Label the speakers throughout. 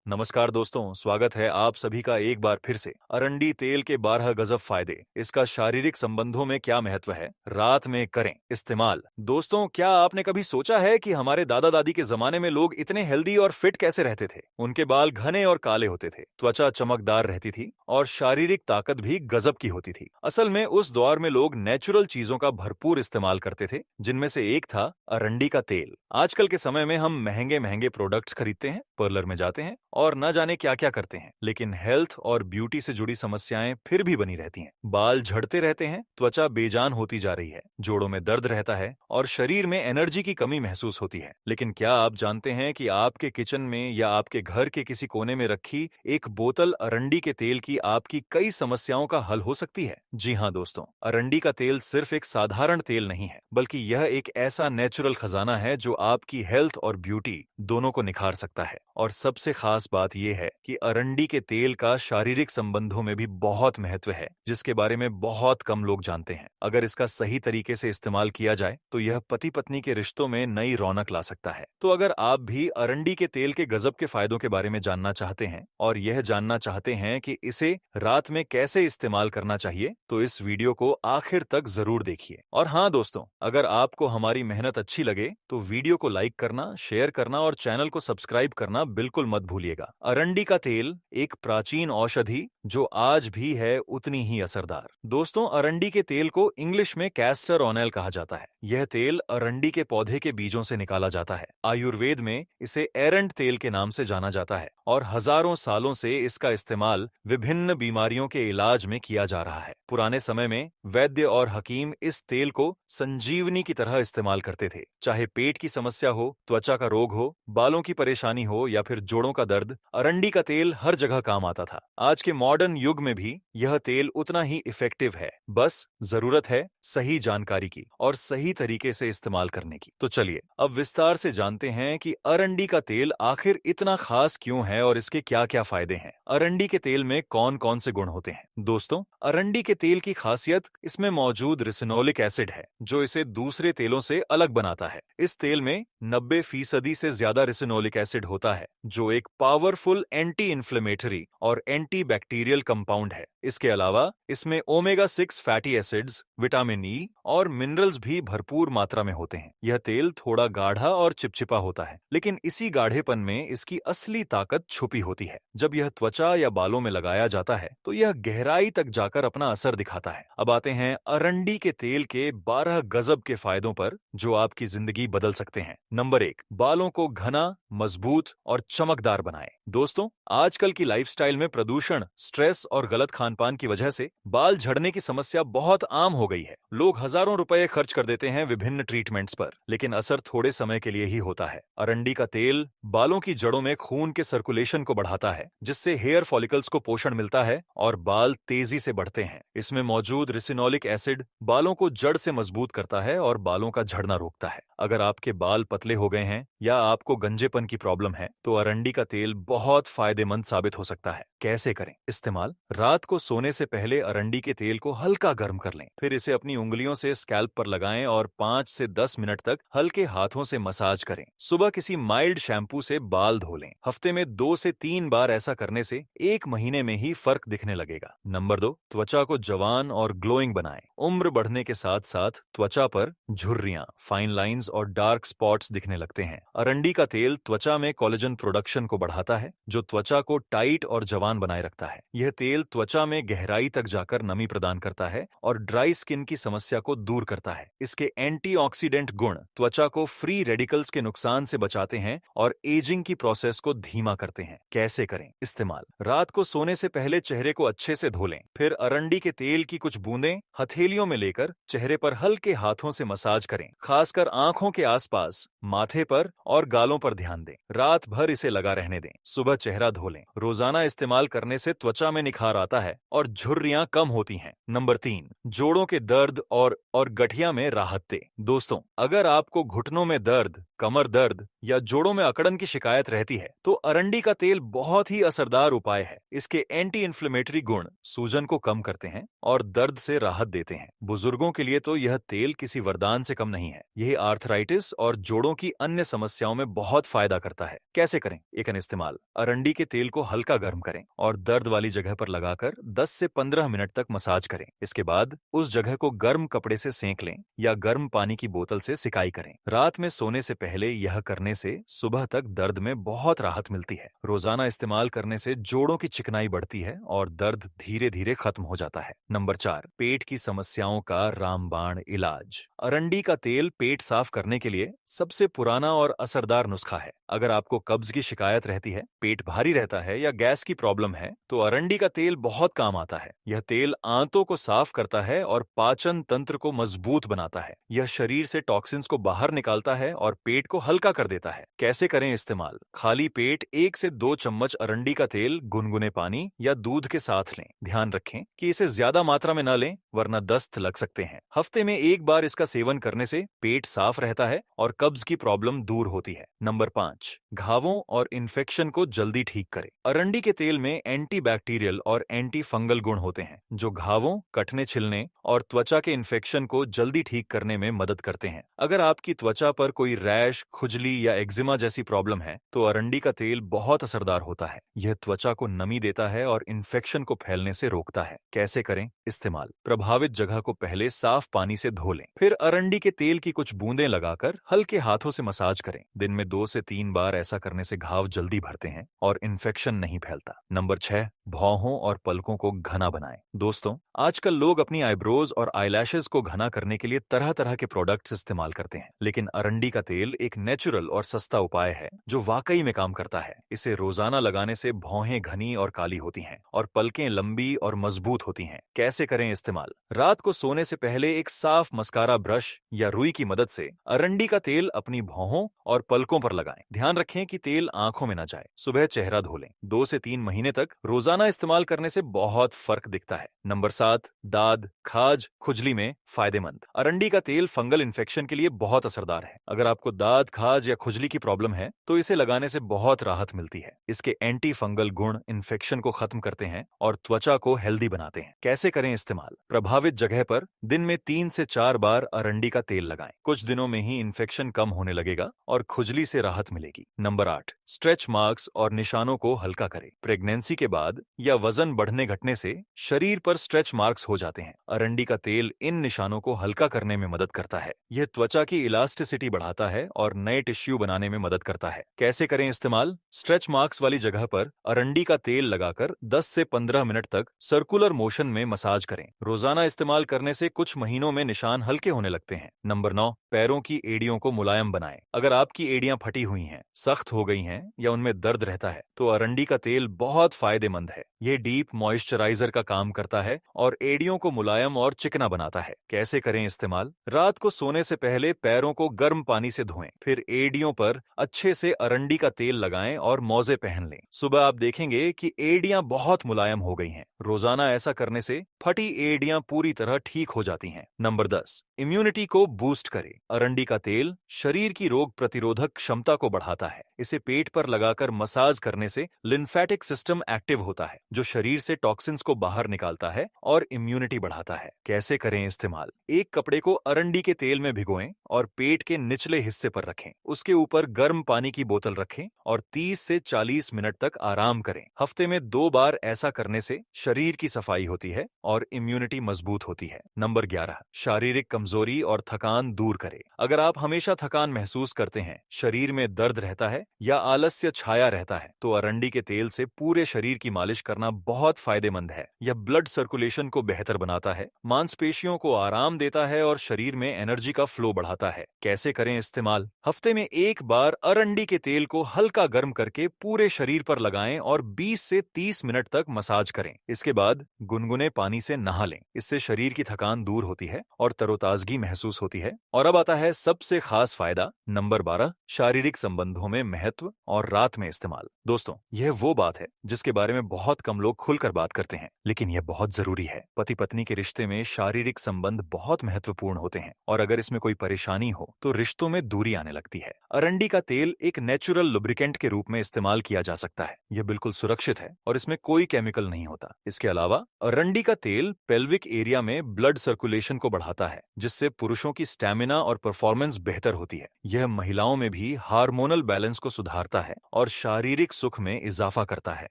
Speaker 1: नमस्कार दोस्तों, स्वागत है आप सभी का एक बार फिर से। अरंडी तेल के 12 गजब फायदे, इसका शारीरिक संबंधों में क्या महत्व है, रात में करें इस्तेमाल। दोस्तों, क्या आपने कभी सोचा है कि हमारे दादा दादी के जमाने में लोग इतने हेल्दी और फिट कैसे रहते थे? उनके बाल घने और काले होते थे, त्वचा चमकदार रहती थी और शारीरिक ताकत भी गजब की होती थी। असल में उस दौर में लोग नेचुरल चीजों का भरपूर इस्तेमाल करते थे, जिनमें से एक था अरंडी का तेल। आजकल के समय में हम महंगे महंगे प्रोडक्ट्स खरीदते हैं, पार्लर में जाते हैं और न जाने क्या क्या करते हैं, लेकिन हेल्थ और ब्यूटी से जुड़ी समस्याएं फिर भी बनी रहती हैं। बाल झड़ते रहते हैं, त्वचा बेजान होती जा रही है, जोड़ों में दर्द रहता है और शरीर में एनर्जी की कमी महसूस होती है। लेकिन क्या आप जानते हैं कि आपके किचन में या आपके घर के किसी कोने में रखी एक बोतल अरंडी के तेल की आपकी कई समस्याओं का हल हो सकती है? जी हाँ दोस्तों, अरंडी का तेल सिर्फ एक साधारण तेल नहीं है, बल्कि यह एक ऐसा नेचुरल खजाना है जो आपकी हेल्थ और ब्यूटी दोनों को निखार सकता है। और सबसे खास बात यह है कि अरंडी के तेल का शारीरिक संबंधों में भी बहुत महत्व है, जिसके बारे में बहुत कम लोग जानते हैं। अगर इसका सही तरीके से इस्तेमाल किया जाए तो यह पति पत्नी के रिश्तों में नई रौनक ला सकता है। तो अगर आप भी अरंडी के तेल के गजब के फायदों के बारे में जानना चाहते हैं और यह जानना चाहते हैं कि इसे रात में कैसे इस्तेमाल करना चाहिए, तो इस वीडियो को आखिर तक जरूर देखिए। और हाँ दोस्तों, अगर आपको हमारी मेहनत अच्छी लगे तो वीडियो को लाइक करना, शेयर करना और चैनल को सब्सक्राइब करना बिल्कुल मत भूलिएगा। अरंडी का तेल एक प्राचीन औषधि जो आज भी है उतनी ही असरदार। दोस्तों, अरंडी के तेल को इंग्लिश में कैस्टर ऑयल कहा जाता है। यह तेल अरंडी के पौधे के बीजों से निकाला जाता है। आयुर्वेद में इसे एरंड तेल के नाम से जाना जाता है और हजारों सालों से इसका इस्तेमाल विभिन्न बीमारियों के इलाज में किया जा रहा है। पुराने समय में वैद्य और हकीम इस तेल को संजीवनी की तरह इस्तेमाल करते थे। चाहे पेट की समस्या हो, त्वचा का रोग हो, बालों की परेशानी हो या फिर जोड़ों का दर्द, अरंडी का तेल हर जगह काम आता था। आज के मॉडर्न युग में भी यह तेल उतना ही इफेक्टिव है, बस जरूरत है सही जानकारी की और सही तरीके से इस्तेमाल करने की। तो चलिए अब विस्तार से जानते हैं कि अरंडी का तेल आखिर इतना खास क्यों है और इसके क्या क्या फायदे हैं। अरंडी के तेल में कौन कौन से गुण होते हैं? दोस्तों, अरंडी के तेल की खासियत इसमें मौजूद रिसिनोलिक एसिड है, जो इसे दूसरे तेलों से अलग बनाता है। इस तेल में 90% से ज्यादा रिसिनोलिक एसिड होता है, जो एक पावरफुल एंटी इन्फ्लेमेटरी और एंटी बैक्टीरियल कंपाउंड है। इसके अलावा इसमें omega 6 fatty acids, vitamin E और मिनरल्स भी भरपूर मात्रा में होते हैं। यह तेल थोड़ा गाढ़ा और चिपचिपा होता है, लेकिन इसी गाढ़ेपन में इसकी असली ताकत छुपी होती है। जब यह त्वचा या बालों में लगाया जाता है तो यह गहराई तक जाकर अपना असर दिखाता है। अब आते हैं अरंडी के तेल के 12 गजब के फायदों पर, जो आपकी जिंदगी बदल सकते हैं। नंबर 1, बालों को घना, मजबूत और चमकदार बनाए। दोस्तों, आजकल की लाइफस्टाइल में प्रदूषण, स्ट्रेस और गलत खानपान की वजह से बाल झड़ने की समस्या बहुत आम हो गई है। लोग हजारों रुपए खर्च कर देते हैं विभिन्न ट्रीटमेंट्स पर, लेकिन असर थोड़े समय के लिए ही होता है। अरंडी का तेल बालों की जड़ों में खून के सर्कुलेशन को बढ़ाता है, जिससे हेयर फॉलिकल्स को पोषण मिलता है और बाल तेजी से बढ़ते हैं। इसमें मौजूद रिसिनोलिक एसिड बालों को जड़ से मजबूत करता है और बालों का झड़ना रोकता है। अगर आपके बाल पतले हो गए हैं या आपको गंजेपन की प्रॉब्लम है, तो अरंडी का तेल बहुत फायदेमंद साबित हो सकता है। कैसे करें इस्तेमाल? रात को सोने से पहले अरंडी के तेल को हल्का गर्म कर लें, फिर इसे अपनी उंगलियों से स्कैल्प पर लगाएं और 5 से 10 मिनट तक हल्के हाथों से मसाज करें। सुबह किसी माइल्ड शैम्पू से बाल धो लें। हफ्ते में 2 से 3 बार ऐसा करने से 1 महीने में ही फर्क दिखने लगेगा। नंबर 2, त्वचा को जवान और ग्लोइंग बनाएं। उम्र बढ़ने के साथ साथ त्वचा पर झुर्रियां, फाइन लाइंस और डार्क स्पॉट्स दिखने लगते हैं। अरंडी का तेल त्वचा में कोलेजन प्रोडक्शन को बढ़ाता है, जो त्वचा को टाइट और जवान बनाए रखता है। यह तेल त्वचा में गहराई तक जाकर नमी प्रदान करता है और ड्राई स्किन की समस्या को दूर करता है। इसके एंटीऑक्सीडेंट गुण त्वचा को फ्री रेडिकल्स के नुकसान से बचाते हैं और एजिंग की प्रोसेस को धीमा करते हैं। कैसे करें इस्तेमाल? रात को सोने से पहले चेहरे को अच्छे से धो लें, फिर अरंडी के तेल की कुछ बूंदें हथेलियों में लेकर चेहरे पर हल्के हाथों से मसाज करें, खासकर आंखों के आसपास, माथे पर और गालों पर ध्यान दें। रात भर इसे लगा रहने दें। सुबह चेहरा धो लें। रोजाना इस्तेमाल करने से त्वचा में निखार आता है और झुर्रियां कम होती हैं। नंबर 3, जोड़ों के दर्द और गठिया में राहत दे। दोस्तों, अगर आपको घुटनों में दर्द, कमर दर्द या जोड़ों में अकड़न की शिकायत रहती है, तो अरंडी का तेल बहुत ही असरदार उपाय है। इसके एंटी इन्फ्लेमेटरी गुण सूजन को कम करते हैं हैं और दर्द से राहत देते हैं। बुजुर्गों के लिए तो यह तेल किसी वरदान से कम नहीं है। यह आर्थराइटिस और जोड़ों की अन्य समस्याओं में बहुत फायदा करता है। कैसे करें? एक इस्तेमाल। अरंडी के तेल को हल्का गर्म करें और दर्द वाली जगह पर लगाकर 10 से 15 मिनट तक मसाज करें। इसके बाद उस जगह को गर्म कपड़े से सेंक लें या गर्म पानी की बोतल से सिकाई करें। रात में सोने से पहले यह करने से सुबह तक दर्द में बहुत राहत मिलती है। रोजाना इस्तेमाल करने से जोड़ों की चिकनाई बढ़ती है और दर्द धीरे धीरे खत्म हो जाता है। नंबर 4, पेट की समस्याओं का रामबाण इलाज। अरंडी का तेल पेट साफ करने के लिए सबसे पुराना और असरदार नुस्खा है। अगर आपको कब्ज की शिकायत रहती है, पेट भारी रहता है या गैस की प्रॉब्लम है, तो अरंडी का तेल बहुत काम आता है। यह तेल आंतों को साफ करता है और पाचन तंत्र को मजबूत बनाता है। यह शरीर से टॉक्सिन्स को बाहर निकालता है और पेट को हल्का कर देता है। कैसे करें इस्तेमाल? खाली पेट 1 से 2 चम्मच अरंडी का तेल गुनगुने पानी या दूध के साथ लें। ध्यान रखें कि इसे ज्यादा मात्रा में न लें, वरना दस्त लग सकते हैं। हफ्ते में 1 बार इसका सेवन करने से पेट साफ रहता है और कब्ज की प्रॉब्लम दूर होती है। नंबर 5, घावों और इन्फेक्शन को जल्दी ठीक करें। अरंडी के तेल में एंटीबैक्टीरियल और एंटी फंगल गुण होते हैं, जो घावों, कटने छिलने और त्वचा के इन्फेक्शन को जल्दी ठीक करने में मदद करते हैं। अगर आपकी त्वचा पर कोई रैश, खुजली या एक्जिमा जैसी प्रॉब्लम है, तो अरंडी का तेल बहुत असरदार होता है। यह त्वचा को नमी देता है और इन्फेक्शन को फैलने से रोकता है। कैसे करें इस्तेमाल? प्रभावित जगह को पहले साफ पानी से धो लें, फिर अरंडी के तेल की कुछ बूंदें लगाकर हल्के हाथों से मसाज करें। दिन में 2 से 3 बार ऐसा करने से घाव जल्दी भरते हैं और इन्फेक्शन नहीं फैलता। नंबर 6, भौहों और पलकों को घना बनाएं। दोस्तों, आजकल लोग अपनी आईब्रोज और आईलैशेस को घना करने के लिए तरह तरह के प्रोडक्ट्स इस्तेमाल करते हैं, लेकिन अरंडी का तेल एक नेचुरल और सस्ता उपाय है जो वाकई में काम करता है। इसे रोजाना लगाने से भौहें घनी और काली होती हैं और पलकें लंबी और मजबूत होती हैं। कैसे करें इस्तेमाल? रात को सोने से पहले एक साफ मस्कारा ब्रश या रुई की मदद से अरंडी का तेल अपनी भौहों और पलकों पर लगाएं। ध्यान रखें कि तेल आंखों में न जाए। सुबह चेहरा धो लें। 2 से 3 महीने तक रोजाना इस्तेमाल करने से बहुत फर्क दिखता है। नंबर 7, दाद, खाज, खुजली में फायदेमंद। अरंडी का तेल फंगल इन्फेक्शन के लिए बहुत असरदार है। अगर आपको दाद, खाज या खुजली की प्रॉब्लम है, तो इसे लगाने से बहुत राहत मिलती है। इसके एंटी फंगल गुण इन्फेक्शन को खत्म करते हैं और त्वचा को हेल्दी बनाते हैं। कैसे करें इस्तेमाल? प्रभावित जगह पर दिन में 3 से 4 बार अरंडी का तेल लगाएं। कुछ दिनों में ही इन्फेक्शन कम होने लगेगा और खुजली से राहत मिलेगी। नंबर 8, स्ट्रेच मार्क्स और निशानों को हल्का करें। प्रेगनेंसी के बाद या वजन बढ़ने घटने से शरीर पर स्ट्रेच मार्क्स हो जाते हैं। अरंडी का तेल इन निशानों को हल्का करने में मदद करता है। यह त्वचा की इलास्टिसिटी बढ़ाता है और नए टिश्यू बनाने में मदद करता है। कैसे करें इस्तेमाल? स्ट्रेच मार्क्स वाली जगह पर अरंडी का तेल लगाकर 10 से 15 मिनट तक सर्कुलर मोशन में मसाज करें। रोजाना इस्तेमाल करने से कुछ महीनों में निशान हल्के होने लगते हैं। नंबर 9, पैरों की एड़ियों को मुलायम बनाएं। अगर आपकी एड़ियां फटी हुई हैं, सख्त हो गई हैं या उनमें दर्द रहता है, तो अरंडी का तेल बहुत फायदेमंद है। यह डीप मॉइस्चराइजर का काम करता है और एड़ियों को मुलायम और चिकना बनाता है। कैसे करें इस्तेमाल? रात को सोने से पहले पैरों को गर्म पानी से धोएं, फिर एड़ियों पर अच्छे से अरंडी का तेल लगाएं और मोजे पहन लें। सुबह आप देखेंगे कि एड़ियां बहुत मुलायम हो गई हैं। रोजाना ऐसा करने से फटी एड़ियां पूरी तरह ठीक हो जाती हैं। नंबर 10, इम्यूनिटी को बूस्ट करे। अरंडी का तेल शरीर की रोग प्रतिरोधक क्षमता को बढ़ाता है। इसे पेट पर लगाकर मसाज करने से लिम्फेटिक सिस्टम एक्टिव होता है, जो शरीर से टॉक्सिन्स को बाहर निकालता है और इम्यूनिटी बढ़ाता है। कैसे करें इस्तेमाल? एक कपड़े को अरंडी के तेल में भिगोएं और पेट के निचले हिस्से पर रखें। उसके ऊपर गर्म पानी की बोतल रखें और 30 से 40 मिनट तक आराम करें। हफ्ते में 2 बार ऐसा करने से शरीर की सफाई होती है और इम्यूनिटी मजबूत होती है। नंबर 11, शारीरिक कमजोरी और थकान दूर करे। अगर आप हमेशा थकान महसूस करते हैं, शरीर में दर्द रहता है या आलस्य छाया रहता है, तो अरंडी के तेल से पूरे शरीर की मालिश करना बहुत फायदेमंद है। यह ब्लड सर्कुलेशन को बेहतर बनाता है, मांसपेशियों को आराम देता है और शरीर में एनर्जी का फ्लो बढ़ाता है। कैसे करें इस्तेमाल? हफ्ते में 1 बार अरंडी के तेल को हल्का गर्म करके पूरे शरीर पर लगाएं और 20 से 30 मिनट तक मसाज करें। इसके बाद गुनगुने पानी से नहा लें। इससे शरीर की थकान दूर होती है और तरोताजगी महसूस होती है। और अब आता है सबसे खास फायदा, नंबर 12, शारीरिक संबंधों में महत्व और रात में इस्तेमाल। दोस्तों, यह वो बात है जिसके बारे में बहुत कम लोग खुलकर बात करते हैं, लेकिन यह बहुत जरूरी है। पति पत्नी के रिश्ते में शारीरिक संबंध बहुत महत्वपूर्ण होते हैं और अगर इसमें कोई परेशानी हो तो रिश्तों में दूरी आने लगती है। अरंडी का तेल एक नेचुरल लुब्रिकेंट के रूप में इस्तेमाल किया जा सकता है। यह बिल्कुल सुरक्षित है और इसमें कोई केमिकल नहीं होता। इसके अलावा अरंडी का तेल पेल्विक एरिया में ब्लड सर्कुलेशन को बढ़ाता है, जिससे पुरुषों की स्टैमिना और परफॉर्मेंस बेहतर होती है। यह महिलाओं में भी हार्मोनल बैलेंस को सुधारता है और शारीरिक सुख में इजाफा करता है।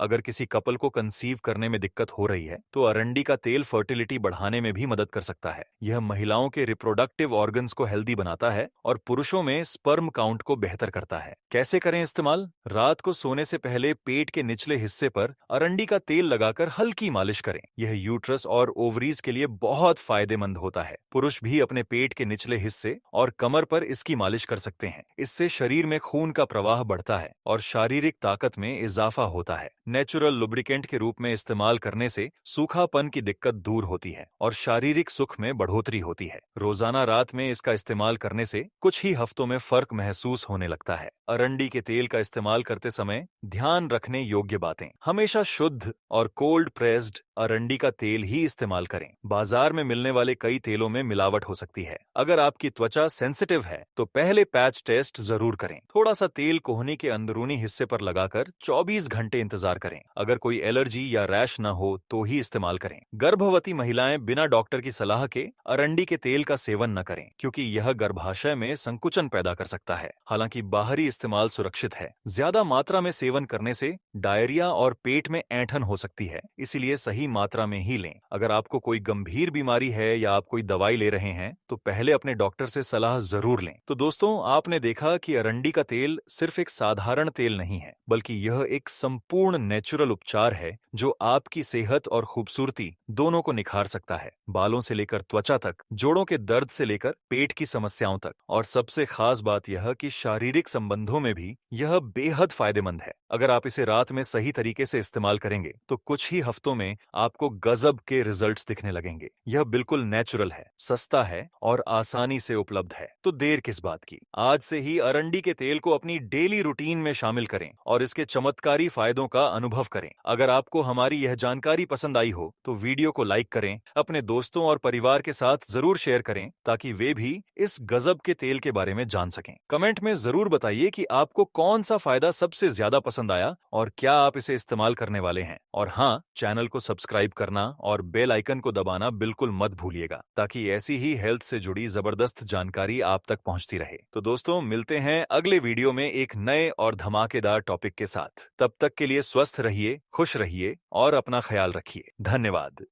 Speaker 1: अगर किसी कपल को कंसीव करने में दिक्कत हो रही है तो अरंडी का तेल फर्टिलिटी बढ़ाने में भी मदद कर सकता है। यह महिलाओं के रिप्रोडक्टिव ऑर्गन्स को हेल्दी बनाता है और पुरुषों में स्पर्म काउंट को बेहतर करता है। कैसे करें इस्तेमाल? रात को सोने से पहले पेट के निचले हिस्से पर अरंडी का तेल लगाकर हल्की मालिश करें। यह यूट्रस और ओवरीज के लिए बहुत फायदेमंद होता है। पुरुष भी अपने पेट के निचले हिस्से और कमर पर इसकी मालिश कर सकते हैं। इससे शरीर में खून का प्रवाह बढ़ता है और शारीरिक ताकत में इजाफा होता है। नेचुरल लुब्रिकेंट के रूप में इस्तेमाल करने से सूखापन की दिक्कत दूर होती है और शारीरिक सुख में बढ़ोतरी होती है। रोजाना रात में इसका इस्तेमाल करने से कुछ ही हफ्तों में फर्क महसूस होने लगता है। अरंडी के तेल का इस्तेमाल करते समय ध्यान रखने योग्य बातें: हमेशा शुद्ध और कोल्ड प्रेस्ड अरंडी का तेल ही इस्तेमाल करें। बाजार में मिलने वाले कई तेलों में मिलावट हो सकती है। अगर आपकी त्वचा सेंसिटिव है तो पहले पैच टेस्ट जरूर करें। थोड़ा सा तेल कोहनी के अंदरूनी हिस्से पर लगाकर 24 घंटे इंतजार करें। अगर कोई एलर्जी या रैश न हो तो ही इस्तेमाल करें। गर्भवती महिलाएं बिना डॉक्टर की सलाह के अरंडी के तेल का सेवन न करें, क्योंकि यह गर्भाशय में संकुचन पैदा कर सकता है। हालांकि बाहरी इस्तेमाल सुरक्षित है। ज्यादा मात्रा में सेवन करने से डायरिया और पेट में ऐंठन हो सकती है, इसीलिए सही मात्रा में ही लें। अगर आपको कोई गंभीर बीमारी है या आप कोई दवाई ले रहे हैं तो पहले अपने डॉक्टर से सलाह जरूर लें। तो दोस्तों, आपने देखा कि अरंडी का तेल सिर्फ एक साधारण तेल नहीं है, बल्कि यह एक संपूर्ण नेचुरल उपचार है जो आपकी सेहत और खूबसूरती दोनों को निखार सकता है। बालों से लेकर त्वचा तक, जोड़ों के दर्द से लेकर पेट की समस्याओं तक, और सबसे खास बात यह कि शारीरिक संबंधों में भी यह बेहद फायदेमंद है। अगर आप इसे रात में सही तरीके से इस्तेमाल करेंगे तो कुछ ही हफ्तों में आपको गजब के रिजल्ट्स दिखने लगेंगे। यह बिल्कुल नेचुरल है, सस्ता है और आसानी से उपलब्ध है। तो देर किस बात की? आज से ही अरंडी के तेल को अपनी डेली रूटीन में शामिल करें और इसके चमत्कारी फायदों का अनुभव करें। अगर आपको हमारी यह जानकारी पसंद आई हो तो वीडियो को लाइक करें, अपने दोस्तों और परिवार के साथ जरूर शेयर करें ताकि वे भी इस गजब के तेल के बारे में जान सकें। कमेंट में जरूर बताइए कि आपको कौन सा फायदा सबसे ज्यादा पसंद आया और क्या आप इसे इस्तेमाल करने वाले हैं। और हाँ, चैनल को सब्सक्राइब करना और बेल आइकन को दबाना बिल्कुल मत भूलिएगा, ताकि ऐसी ही हेल्थ से जुड़ी जबरदस्त जानकारी आप तक पहुंचती रहे। तो दोस्तों, मिलते हैं अगले वीडियो में एक नए और धमाकेदार टॉपिक के साथ। तब तक के लिए स्वस्थ रहिए, खुश रहिए और अपना ख्याल रखिए। धन्यवाद।